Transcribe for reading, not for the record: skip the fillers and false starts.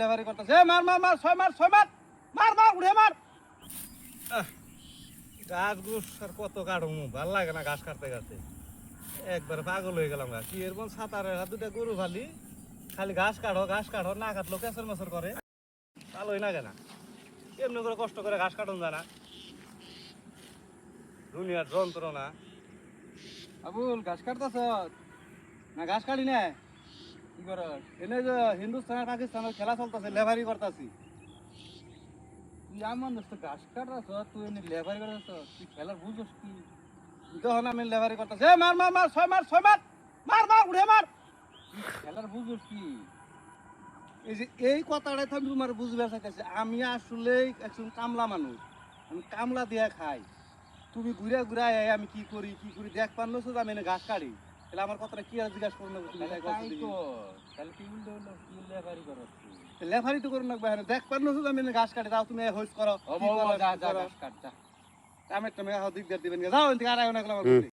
লেভারি করতেছে মার মার মার ছয় মার মার মার উঠে মার। গাছ গুছ আর কত কাটবো, ভাল লাগে না ঘাস কাটতে কাটতে, একবারে পাগল হয়ে গেলাম। কি এরকম সাঁতারের দুটা গরু ফালি, খালি ঘাস কাটো না কাটলো কেসর মেসর করে, ভালোই লাগে না। এমনি করে কষ্ট করে ঘাস কাটন যায় না, দুনিয়ার যন্ত্রণা। আবুল ঘাস কাটতেছ না? ঘাস কাটি না কি কর? এনে যে হিন্দুস্তান আর পাকিস্তানের খেলা চলতেছে, লেভারি করতেছি। তুই আমার দোস্ত ঘাস কাটতেছ, তুই এনে লেভারি করতেছ, তুই খেলার বুঝছ কি? যখন আমি লেভারি করতেছি মার মার মার ছয় মার মার মার উঠে মার। খেলার বুঝছ কি? এই যে এই কথাটাই তো আমি তোমার বুঝবে চাইতেছি। আমি আসলে একজন কামলা মানুষ, আমি কামলা দিয়া খাই। তুমি ঘুরে ঘুরে আমি কি করি দেখ পারলো শুধু আমি এনে ঘাস কাটি, তাহলে আমার কথাটা কি আর জিজ্ঞাসা করুন? লেফারি তো করুন না, দেখ পারলো শুধু আমি এনে ঘাস কাটি, তাও তুমি হইস করো। আমি তুমি দিক দিয়ে দিবেন, যাও এদিকে আর আয় না।